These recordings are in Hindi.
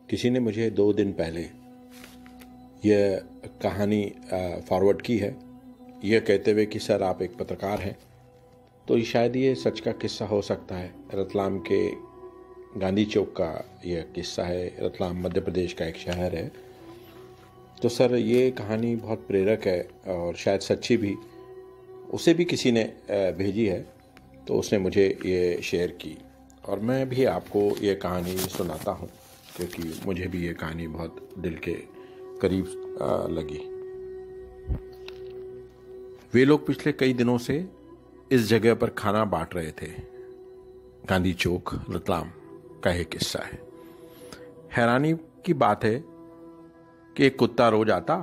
किसी ने मुझे 2 दिन पहले यह कहानी फॉरवर्ड की है, यह कहते हुए कि सर आप एक पत्रकार हैं, तो शायद ये सच का किस्सा हो सकता है। रतलाम के गांधी चौक का यह किस्सा है। रतलाम मध्य प्रदेश का एक शहर है। तो सर ये कहानी बहुत प्रेरक है और शायद सच्ची भी। उसे भी किसी ने भेजी है, तो उसने मुझे ये शेयर की और मैं भी आपको ये कहानी सुनाता हूँ, क्योंकि मुझे भी ये कहानी बहुत दिल के करीब लगी। वे लोग पिछले कई दिनों से इस जगह पर खाना बांट रहे थे। गांधी चौक रतलाम का एक किस्सा है। हैरानी की बात है कि एक कुत्ता रोज आता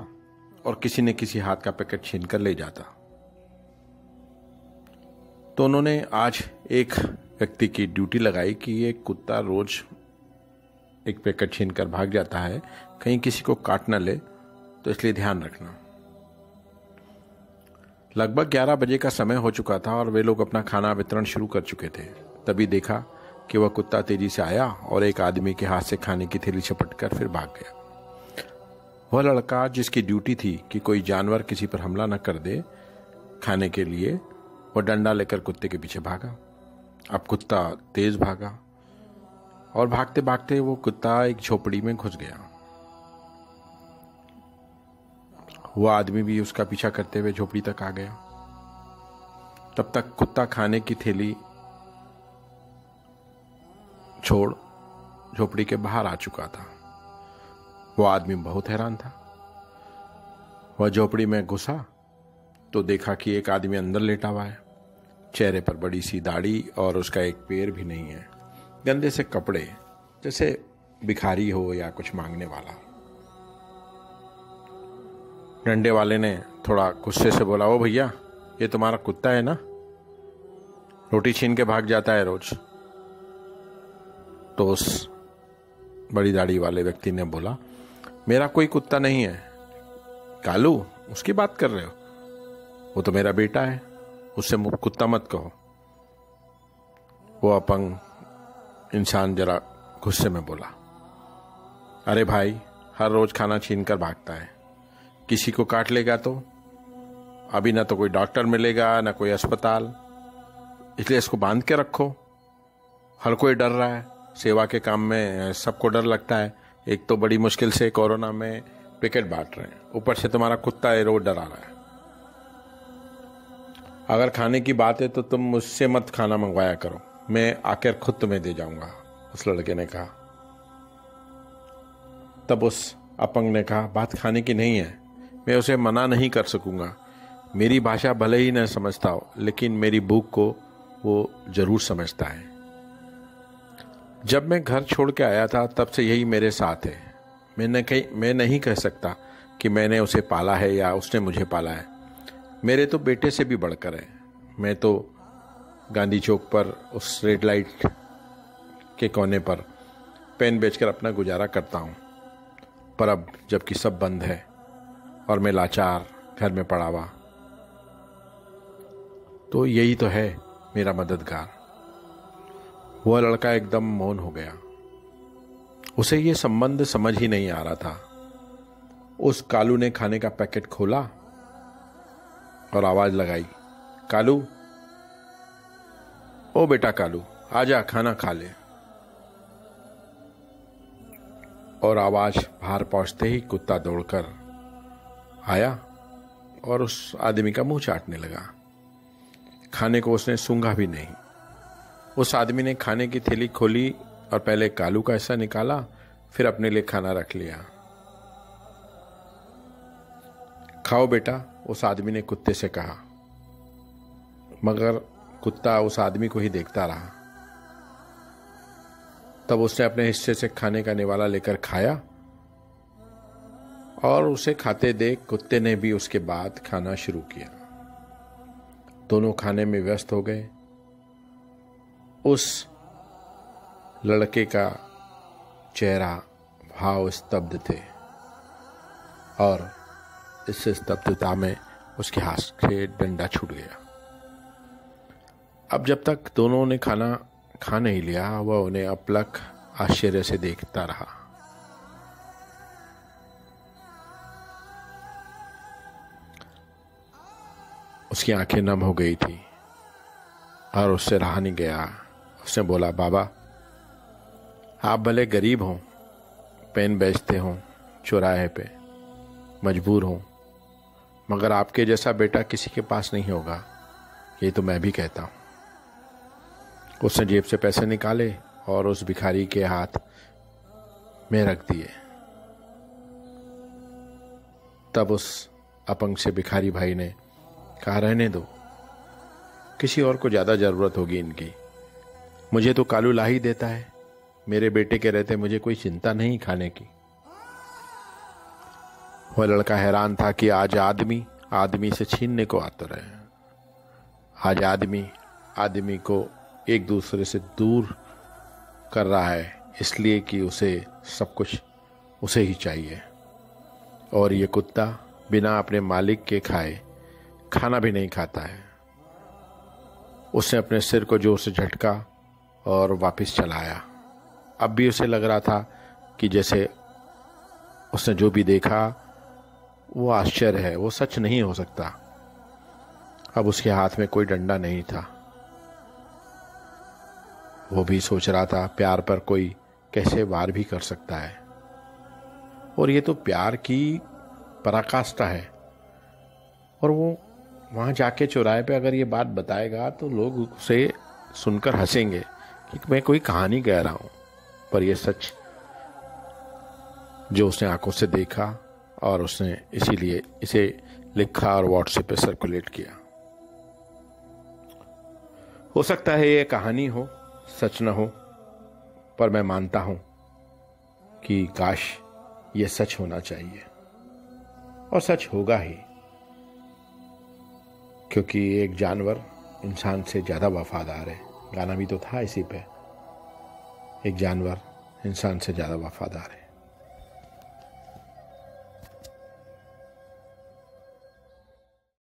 और किसी न किसी हाथ का पैकेट छीन कर ले जाता। तो उन्होंने आज एक व्यक्ति की ड्यूटी लगाई कि ये कुत्ता रोज एक पैकेट छीन कर भाग जाता है, कहीं किसी को काट न ले, तो इसलिए ध्यान रखना। लगभग 11 बजे का समय हो चुका था और वे लोग अपना खाना वितरण शुरू कर चुके थे। तभी देखा कि वह कुत्ता तेजी से आया और एक आदमी के हाथ से खाने की थैली झपट कर फिर भाग गया। वह लड़का जिसकी ड्यूटी थी कि कोई जानवर किसी पर हमला न कर दे खाने के लिए, वह डंडा लेकर कुत्ते के पीछे भागा। अब कुत्ता तेज भागा और भागते भागते वो कुत्ता एक झोपड़ी में घुस गया। वह आदमी भी उसका पीछा करते हुए झोपड़ी तक आ गया। तब तक कुत्ता खाने की थैली छोड़ झोपड़ी के बाहर आ चुका था। वह आदमी बहुत हैरान था। वह झोपड़ी में घुसा तो देखा कि एक आदमी अंदर लेटा हुआ है। चेहरे पर बड़ी सी दाढ़ी और उसका एक पैर भी नहीं है। गंदे से कपड़े, जैसे भिखारी हो या कुछ मांगने वाला। डंडे वाले ने थोड़ा गुस्से से बोला, ओ भैया, ये तुम्हारा कुत्ता है ना? रोटी छीन के भाग जाता है रोज। तो उस बड़ी दाढ़ी वाले व्यक्ति ने बोला, मेरा कोई कुत्ता नहीं है। कालू, उसकी बात कर रहे हो? वो तो मेरा बेटा है, उससे कुत्ता मत कहो। वो अपंग इंसान जरा गुस्से में बोला, अरे भाई, हर रोज खाना छीन कर भागता है, किसी को काट लेगा तो अभी ना तो कोई डॉक्टर मिलेगा ना कोई अस्पताल, इसलिए इसको बांध के रखो। हर कोई डर रहा है, सेवा के काम में सबको डर लगता है। एक तो बड़ी मुश्किल से कोरोना में पैकेट बांट रहे हैं, ऊपर से तुम्हारा कुत्ता है रोज डरा रहा है। अगर खाने की बात है तो तुम मुझसे मत खाना मंगवाया करो, मैं आकर खुद तुम्हें दे जाऊंगा, उस लड़के ने कहा। तब उस अपंग ने कहा, बात खाने की नहीं है, मैं उसे मना नहीं कर सकूंगा। मेरी भाषा भले ही न समझता हो, लेकिन मेरी भूख को वो जरूर समझता है। जब मैं घर छोड़ के आया था तब से यही मेरे साथ है। मैं नहीं कह सकता कि मैंने उसे पाला है या उसने मुझे पाला है। मेरे तो बेटे से भी बढ़कर है। मैं तो गांधी चौक पर उस रेड लाइट के कोने पर पेन बेचकर अपना गुजारा करता हूँ। पर अब जबकि सब बंद है और मैं लाचार घर में पड़ा हुआ, तो यही तो है मेरा मददगार। वह लड़का एकदम मौन हो गया। उसे ये संबंध समझ ही नहीं आ रहा था। उस कालू ने खाने का पैकेट खोला और आवाज लगाई, कालू, ओ बेटा कालू, आजा खाना खा ले। और आवाज बाहर पहुंचते ही कुत्ता दौड़कर आया और उस आदमी का मुंह चाटने लगा। खाने को उसने सूंघा भी नहीं। उस आदमी ने खाने की थैली खोली और पहले कालू का हिस्सा निकाला, फिर अपने लिए खाना रख लिया। खाओ बेटा, उस आदमी ने कुत्ते से कहा। मगर कुत्ता उस आदमी को ही देखता रहा। तब उसने अपने हिस्से से खाने का निवाला लेकर खाया और उसे खाते देख कुत्ते ने भी उसके बाद खाना शुरू किया। दोनों खाने में व्यस्त हो गए। उस लड़के का चेहरा भाव स्तब्ध थे और इस स्तब्धता में उसके हाथ से डंडा छूट गया। अब जब तक दोनों ने खाना खा नहीं लिया, वह उन्हें अपलक आश्चर्य से देखता रहा। उसकी आंखें नम हो गई थी और उससे रहा नहीं गया। उसने बोला, बाबा आप भले गरीब हों, पेन बेचते हों चौराहे पे, मजबूर हों, मगर आपके जैसा बेटा किसी के पास नहीं होगा, ये तो मैं भी कहता हूँ। उसने जेब से पैसे निकाले और उस भिखारी के हाथ में रख दिए। तब उस अपंग से भिखारी भाई ने कहा, रहने दो, किसी और को ज्यादा जरूरत होगी इनकी, मुझे तो कालू ला ही देता है, मेरे बेटे के रहते मुझे कोई चिंता नहीं खाने की। वह लड़का हैरान था कि आज आदमी आदमी से छीनने को आता रहे। आज आदमी आदमी को एक दूसरे से दूर कर रहा है, इसलिए कि उसे सब कुछ उसे ही चाहिए। और ये कुत्ता बिना अपने मालिक के खाए खाना भी नहीं खाता है। उसने अपने सिर को जोर से झटका और वापस चलाया। अब भी उसे लग रहा था कि जैसे उसने जो भी देखा वो आश्चर्य है, वो सच नहीं हो सकता। अब उसके हाथ में कोई डंडा नहीं था। वो भी सोच रहा था प्यार पर कोई कैसे वार भी कर सकता है, और ये तो प्यार की पराकाष्ठा है। और वो वहां जाके चौराहे पे अगर ये बात बताएगा तो लोग उसे सुनकर हंसेंगे कि मैं कोई कहानी कह रहा हूं, पर यह सच जो उसने आंखों से देखा, और उसने इसीलिए इसे लिखा और व्हाट्सएप पे सर्कुलेट किया। हो सकता है ये कहानी हो, सच न हो, पर मैं मानता हूं कि काश ये सच होना चाहिए, और सच होगा ही, क्योंकि एक जानवर इंसान से ज्यादा वफादार है। गाना भी तो था इसी पे, एक जानवर इंसान से ज्यादा वफादार है।